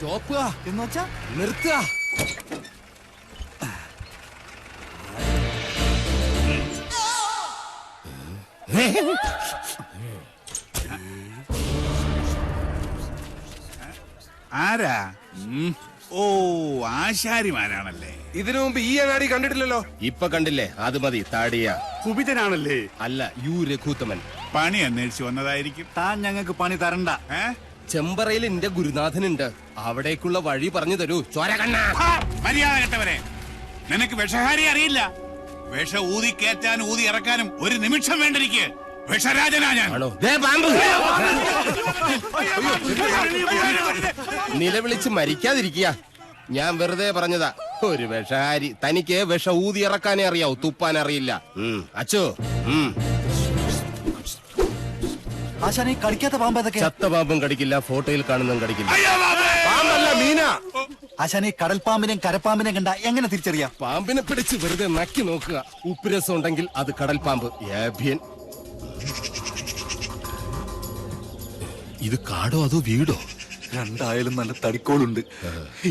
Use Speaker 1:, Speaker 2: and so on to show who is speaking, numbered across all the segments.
Speaker 1: Stop
Speaker 2: എന്ന് വെച്ചാ
Speaker 1: നിർത്തുക.
Speaker 3: ആരാ? ഓ, ആശാരിമാരാണല്ലേ.
Speaker 1: ഇതിനു മുമ്പ് ഈ അങ്ങാടി കണ്ടിട്ടില്ലല്ലോ.
Speaker 4: ഇപ്പൊ കണ്ടില്ലേ? അത് മതി. താടിയ
Speaker 3: കുപിതനാണല്ലേ?
Speaker 4: അല്ല, യു രഘുത്തമൻ.
Speaker 3: പണി അന്വേഷിച്ചു വന്നതായിരിക്കും.
Speaker 2: താൻ ഞങ്ങൾക്ക് പണി തരണ്ട.
Speaker 4: ചെമ്പറയിൽ എന്റെ ഗുരുനാഥനുണ്ട്. അവിടേക്കുള്ള വഴി പറഞ്ഞു തരൂ. ചോരകണ്ണ
Speaker 3: മര്യാദ കെട്ടവരെ, നിനക്ക് വിഷഹാരി അറിയില്ല. വിഷ ഊതി കയറ്റാനും ഊതി ഇറക്കാനും ഒരു നിമിഷം വേണ്ടിരിക്കെ. വിഷരാജനാ ഞാൻ.
Speaker 4: നിലവിളിച്ച് മരിക്കാതിരിക്കുക. ഞാൻ വെറുതെ പറഞ്ഞതാ. ഒരു വിഷഹാരി. തനിക്ക് വിഷ ഊതി ഇറക്കാനേ അറിയാവൂ, തുപ്പാൻ അറിയില്ല. അച്ചോ,
Speaker 2: ആശാനെ കടിക്കാത്ത പാമ്പ് ഏതൊക്കെ?
Speaker 4: ചത്ത പാമ്പും കടിക്കില്ല, ഫോട്ടോയിൽ കാണുന്നതും കടിക്കില്ല.
Speaker 1: പാമ്പല്ല, മീന.
Speaker 2: ആശാനെ കടൽപ്പാമ്പിനെയും കരപ്പാമ്പിനെയും കണ്ട എങ്ങനെ തിരിച്ചറിയാം?
Speaker 4: പാമ്പിനെ പിടിച്ച് വെറുതെ നക്കി നോക്കുക. ഉപ്പുരസം ഉണ്ടെങ്കിൽ അത് കടൽ പാമ്പ്. ഏഭ്യൻ.
Speaker 1: ഇത് കാടോ അതോ വീടോ?
Speaker 2: രണ്ടായാലും നല്ല തടിക്കോളുണ്ട്.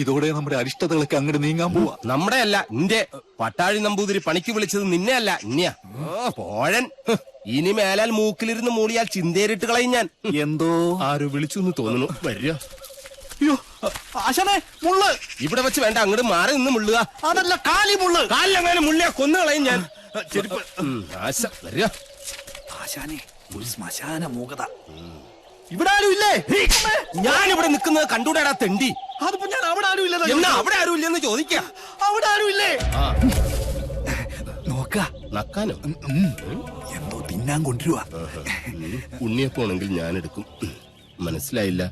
Speaker 2: ഇതോടെ നമ്മുടെ അരിഷ്ടതകളൊക്കെ അങ്ങോട്ട് നീങ്ങാൻ പോവാ.
Speaker 4: നമ്മുടെ അല്ല, നിന്റെ. പട്ടാഴി നമ്പൂതിരി പണിക്ക് വിളിച്ചത് നിന്നെ അല്ല, ഇന്നെയാ. പോഴൻ. ഇനി മേലാൽ മൂക്കിലിരുന്ന് മൂളിയാൽ ചിന്തേരിട്ട് കളയും ഞാൻ.
Speaker 2: എന്തോ
Speaker 4: ആരോ വിളിച്ചു എന്ന് തോന്നുന്നു. വരിക.
Speaker 2: അയ്യോ ആശാനെ, മുള്ള്.
Speaker 4: ഇവിടെ വെച്ച് വേണ്ട, അങ്ങോട്ട് മാറി നിന്ന് മുള്ളുക.
Speaker 2: അതല്ല, കാലി മുള്ള്.
Speaker 4: കാലിലെങ്ങനെ മുള്ളിയാ കൊന്നു കളയും ഞാൻ. ആശ വരിക.
Speaker 2: ആശാനെ, ഒരു ശ്മശാന മൂകത. ഇവിടെ ആരും ഇല്ലേ?
Speaker 4: ഞാനിവിടെ നിൽക്കുന്നത് കണ്ടൂടാ തെണ്ടി.
Speaker 2: അതിപ്പോ ഞാൻ അവിടെ ആരും ഇല്ല.
Speaker 4: എന്നാ അവിടെ ആരും ഇല്ലെന്ന് ചോദിക്കാം.
Speaker 2: അവിടെ ആരും ഇല്ലേ? നോക്ക
Speaker 4: നക്കാനോ?
Speaker 2: എന്തോ തിന്നാൻ കൊണ്ടുവരുവാ.
Speaker 4: ഉണ്ണിയപ്പോണെങ്കിൽ ഞാൻ എടുക്കും. മനസ്സിലായില്ല.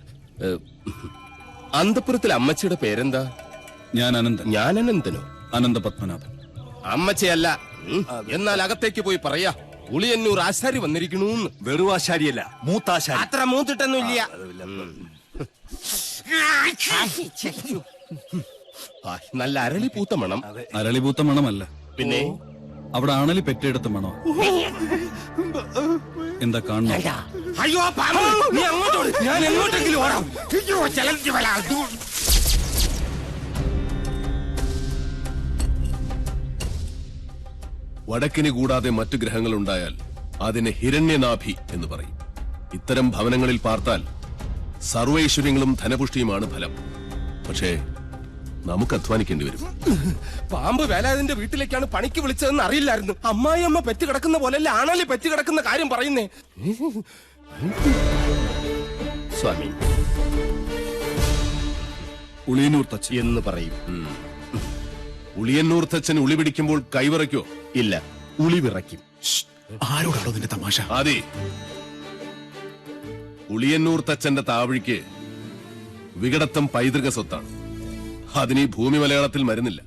Speaker 4: അന്തപുരത്തിലെ അമ്മച്ചിയുടെ പേരെന്താ?
Speaker 5: ഞാൻ അനന്തൻ.
Speaker 4: ഞാൻ അനന്തനോ?
Speaker 5: അനന്ത പത്മനാഭൻ.
Speaker 4: അമ്മച്ചയല്ല. എന്നാൽ അകത്തേക്ക് പോയി പറയാ, ഉളിയന്നൂർ ആശാരി വന്നിരിക്കണൂന്ന്.
Speaker 2: വെറും ആശാരിയല്ല, മൂത്താശാരി.
Speaker 4: അത്ര മൂത്തിട്ടൊന്നും ഇല്ല. നല്ല അരളി പൂത്ത മണം.
Speaker 5: അരളിപൂത്ത മണമല്ല,
Speaker 4: പിന്നെ
Speaker 5: അവിടെ ആണലി പെറ്റെടുത്ത മണോ. എന്താ കാണുന്നു?
Speaker 4: അയ്യോ പാമ്പ്, നീ അങ്ങോട്ടോട്, ഞാൻ എങ്ങോട്ടെങ്കിലും ഓടാം.
Speaker 6: വടക്കിന് കൂടാതെ മറ്റു ഗ്രഹങ്ങളുണ്ടായാൽ അതിന് ഹിരണ്യനാഭി എന്ന് പറയും. ഇത്തരം ഭവനങ്ങളിൽ പാർത്താൽ സർവൈശ്വര്യങ്ങളും ധനപുഷ്ടിയുമാണ് ഫലം. പക്ഷേ നമുക്ക് അധ്വാനിക്കേണ്ടി വരും.
Speaker 4: പാമ്പ് വേലാതിന്റെ വീട്ടിലേക്കാണ് പണിക്ക് വിളിച്ചതെന്ന് അറിയില്ലായിരുന്നു. അമ്മായി അമ്മ പെറ്റ് കിടക്കുന്ന പോലെയല്ല ആണലി പെറ്റ് കിടക്കുന്ന കാര്യം പറയുന്നേ. സ്വാമി
Speaker 5: ഉളിയന്നൂർ തച്ചൻ
Speaker 4: എന്ന് പറയും.
Speaker 6: ഉളിയന്നൂർ തച്ചൻ ഉളി പിടിക്കുമ്പോൾ കൈവിറയ്ക്കോ?
Speaker 4: ഇല്ല, ഉളി വിറയ്ക്കും.
Speaker 5: ആരോടാണോ നിന്റെ തമാശ?
Speaker 6: അതെ, ഉളിയന്നൂർ തച്ചന്റെ താവഴിക്ക് വികടത്തം പൈതൃക സ്വത്താണ്. അതിന് ഈ ഭൂമി മലയാളത്തിൽ മരുന്നില്ല.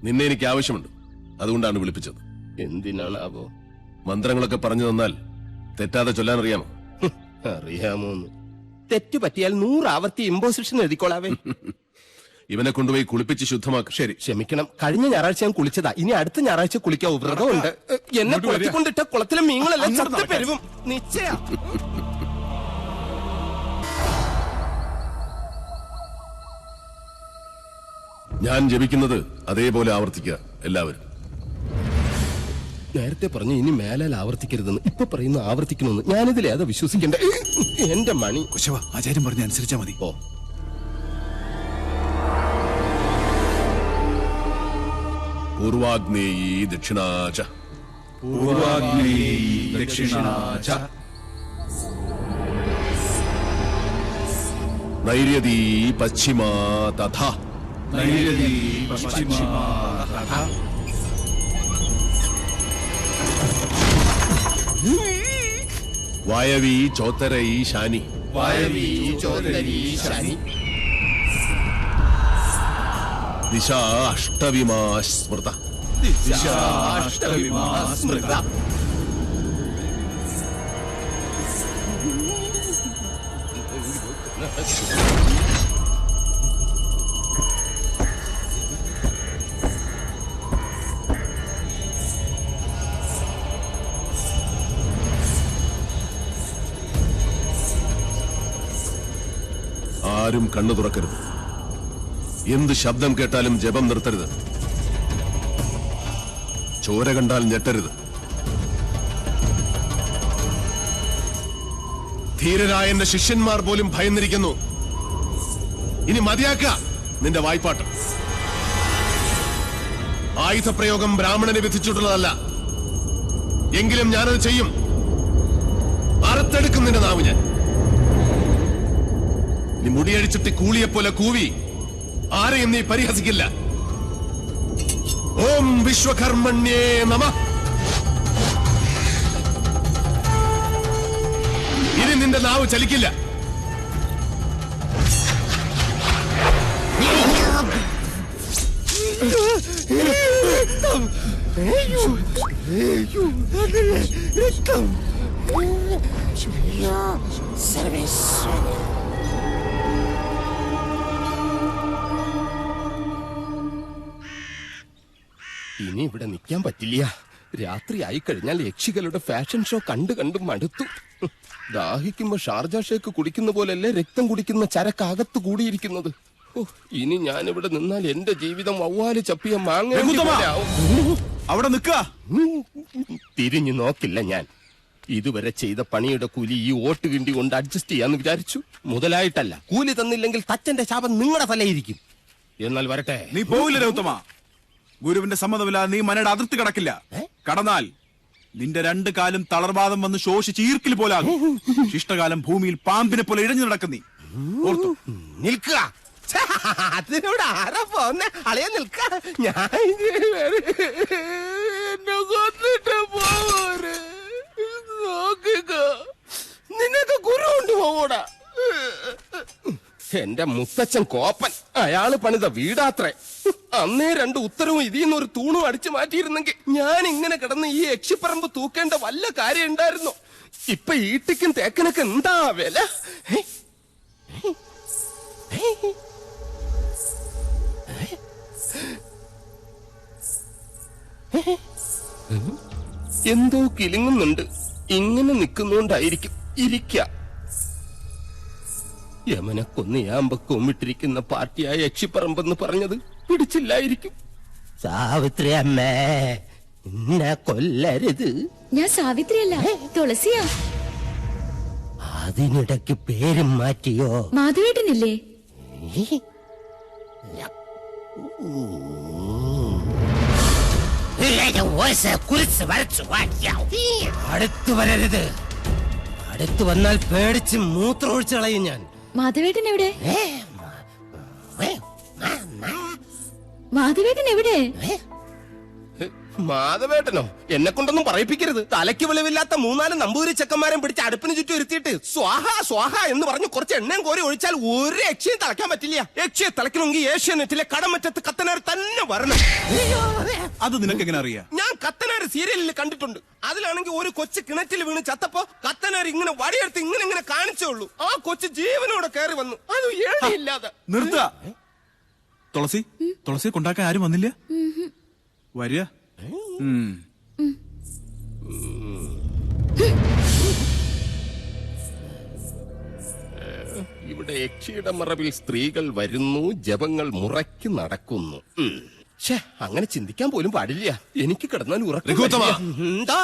Speaker 6: നിന്നെ എനിക്ക് ആവശ്യമുണ്ട്, അതുകൊണ്ടാണ് വിളിപ്പിച്ചത്.
Speaker 4: എന്തിനാണാവോ?
Speaker 6: മന്ത്രങ്ങളൊക്കെ പറഞ്ഞു തന്നാൽ തെറ്റാതെ ചൊല്ലാൻ അറിയാമോ?
Speaker 4: അറിയാമോന്ന്? തെറ്റു പറ്റിയാൽ 100 ആവർത്തി ഇമ്പോസിഷൻ എഴുതിക്കോളാവേ.
Speaker 6: ഇവനെ കൊണ്ടുപോയി കുളിപ്പിച്ച് ശുദ്ധമാക്കും.
Speaker 4: ശരി, ക്ഷമിക്കണം. കഴിഞ്ഞ ഞായറാഴ്ച ഞാൻ കുളിച്ചതാ. ഇനി അടുത്ത ഞായറാഴ്ച കുളിക്കാവൂ. വ്രതമുണ്ട്. എന്നെ കുളത്തിക്കൊണ്ടിട്ട കുളത്തിലെ മീനുകളെല്ലാം ചത്തു പെരുവും. നിശ്ചയ.
Speaker 6: ഞാൻ ജപിക്കുന്നത് അതേപോലെ ആവർത്തിക്കുക എല്ലാവരും.
Speaker 4: നേരത്തെ പറഞ്ഞു ഇനി മേലാൽ ആവർത്തിക്കരുതെന്ന്. ഇപ്പൊ പറയുന്ന ആവർത്തിക്കണമെന്ന്. ഞാനിതിലെ അത് വിശ്വസിക്കണ്ടേ? എന്റെ മണി.
Speaker 5: കുശവ, ആചാര്യം പറഞ്ഞ അനുസരിച്ചാ മതി.
Speaker 4: ഓ,
Speaker 6: പൂർവാഗ്നേയീ ദക്ഷിണാച
Speaker 5: പൂർവാഗ്നേയീ ദക്ഷിണാച
Speaker 6: നൈര്യതീ പശ്ചിമാ തഥാ
Speaker 5: നൈര്യതീ പശ്ചിമാ തഥാ
Speaker 6: വായവീ ചോത്തരൈ ശാനി
Speaker 4: വായവീ ചോദരീ ശനി
Speaker 6: ദിശാ അഷ്ടവിമാ സ്മൃത
Speaker 4: അഷ്ടവിമാ സ്മൃത.
Speaker 6: ആരും കണ്ണു തുറക്കരുത്. എന്ത് ശബ്ദം കേട്ടാലും ജപം നിർത്തരുത്. ചോര കണ്ടാൽ ഞെട്ടരുത്. ധീരരായ എന്റെ ശിഷ്യന്മാർ പോലും ഭയന്നിരിക്കുന്നു. ഇനി മതിയാക്ക നിന്റെ വായ്പാട്ട്. ആയുധപ്രയോഗം ബ്രാഹ്മണനെ വിധിച്ചിട്ടുള്ളതല്ല. എങ്കിലും ഞാനത് ചെയ്യും. അറുത്തെടുക്കും നിന്റെ നാവ് ഞാൻ. നീ മുടിയഴിച്ചിട്ട് കൂളിയെപ്പോലെ കൂവി ആരെയും നീ പരിഹസിക്കില്ല. ഓം വിശ്വകർമ്മണ്യേ നമഃ. ഇനി നിന്റെ നാവ് ചലിക്കില്ല.
Speaker 4: ഇനി ഇവിടെ നിൽക്കാൻ പറ്റില്ല. രാത്രി ആയി കഴിഞ്ഞാൽ യക്ഷികളുടെ ഫാഷൻ ഷോ കണ്ടു കണ്ടു മടുത്തു. ദാഹിക്കുമ്പോ ഷാർജ ഷേക്ക് കുടിക്കുന്ന പോലല്ലേ രക്തം കുടിക്കുന്ന ചരക്കകത്ത് കൂടിയിരിക്കുന്നത്. ഇനി ഞാനിവിടെ നിന്നാൽ എന്റെ ജീവിതം വവ്വാല് ചപ്പിയ മാങ്ങ.
Speaker 5: അവിടെ നിൽക്ക.
Speaker 4: തിരിഞ്ഞു നോക്കില്ല ഞാൻ. ഇതുവരെ ചെയ്ത പണിയുടെ കൂലി ഈ ഓട്ട് കിണ്ടി കൊണ്ട് അഡ്ജസ്റ്റ് ചെയ്യാന്ന് വിചാരിച്ചു. മുതലായിട്ടല്ല. കൂലി തന്നില്ലെങ്കിൽ തച്ചന്റെ ശാപം നിങ്ങളുടെ തലയിരിക്കും. എന്നാൽ വരട്ടെ.
Speaker 5: നീ പോവില്ല രൗത്തമ. ഗുരുവിന്റെ സമ്മതമില്ലാതെ നീ മനയുടെ അതിർത്തി കടക്കില്ല. കടന്നാൽ നിന്റെ 2 കാലും തളർവാദം വന്ന് ശോഷിച്ച് ഈർക്കിൽ പോലാകും. ശിഷ്ടകാലം ഭൂമിയിൽ പാമ്പിനെ പോലെ ഇഴഞ്ഞു നടക്കുന്നീ. ഓർത്തു
Speaker 4: നിൽക്കുക. അതിനോട് ആരാ പോന്നെ? അളയാ നിൽക്ക. ഞാൻ എന്നെ കൊന്നിട്ട് പോരെ. നോക്കുക. നിനക്ക് ഗുരു കൊണ്ട് പോകൂടാ. എന്റെ മുത്തച്ഛൻ കോപ്പൻ. അയാള് പണിത വീടാത്രേ. അന്നേ 2 ഉത്തരവും ഇതിന്ന് ഒരു തൂണും അടിച്ചു മാറ്റിയിരുന്നെങ്കിൽ ഞാൻ ഇങ്ങനെ കിടന്ന് ഈ യക്ഷിപ്പറമ്പ് തൂക്കേണ്ട വല്ല കാര്യം ഉണ്ടായിരുന്നോ? ഇപ്പൊ ഈട്ടിക്കും തേക്കനൊക്കെ എന്താ വില? എന്തോ കിലുങ്ങുന്നുണ്ട്. ഇങ്ങനെ നിൽക്കുന്നോണ്ടായിരിക്കും. ഇരിക്ക. യമനെ കൊന്നിയാമ്പ കൊമ്മിട്ടിരിക്കുന്ന പാർട്ടിയായ യക്ഷിപ്പറമ്പെന്ന് പറഞ്ഞത് പിടിച്ചില്ലായിരിക്കും. സാവിത്രി അമ്മേ, എന്നെ കൊല്ലരുത്.
Speaker 7: ഞാൻ സാവിത്രിയല്ല, തുളസിയാ.
Speaker 4: അതിനിടയ്ക്ക് പേരും മാറ്റിയോ?
Speaker 7: മാധവേട്ടനില്ലേ?
Speaker 4: അടുത്തു വരരുത്. അടുത്തു വന്നാൽ പേടിച്ച് മൂത്രമൊഴിച്ചു കളയും ഞാൻ.
Speaker 7: മാധവേട്ടൻ എവിടെ? മാധവേട്ടൻ എവിടെ?
Speaker 4: മാധവേട്ടനോ? എന്നെ കൊണ്ടൊന്നും പറയിപ്പിക്കരുത്. തലയ്ക്ക് വെളിവില്ലാത്ത 3-4 നമ്പൂരി ചെക്കന്മാരെ പിടിച്ച് അടുപ്പിന് ചുറ്റും ഇരുത്തിയിട്ട് സ്വാഹ സ്വാഹ എന്ന് പറഞ്ഞ് കുറച്ച് എണ്ണയും കോരി ഒഴിച്ചാൽ ഒരു യക്ഷിയും തളയ്ക്കാൻ പറ്റില്ല. യക്ഷിയെ തളയ്ക്കണമെങ്കിൽ ഏഷ്യാനെറ്റിലെ കടമറ്റത്ത് കത്തനാർ തന്നെ വരണം.
Speaker 5: അത് നിനക്ക് എങ്ങനെ അറിയാം?
Speaker 4: ഞാൻ കത്തനാർ സീരിയലിൽ കണ്ടിട്ടുണ്ട്. അതിലാണെങ്കിൽ ഒരു കൊച്ചു കിണറ്റിൽ വീണ് ചത്തപ്പോ കത്തനാർ ഇങ്ങനെ വടിയെടുത്ത് ഇങ്ങനെ കാണിച്ചേ ഉള്ളൂ. ആ കൊച്ചു ജീവനോടെ കയറി വന്നു. അത് ഏഴില്ലാതെ.
Speaker 5: നിർത്ത. തുളസിയെ കൊണ്ടാക്കാൻ ആരും വന്നില്ല. വരിക.
Speaker 4: ഇവിടെ യക്ഷിയുടെ മറവിൽ സ്ത്രീകൾ വരുന്നു, ജപങ്ങൾ മുറയ്ക്ക് നടക്കുന്നു. അങ്ങനെ ചിന്തിക്കാൻ പോലും പാടില്ല. എനിക്ക് കിടന്നാൽ ഉറക്കം. എന്താ?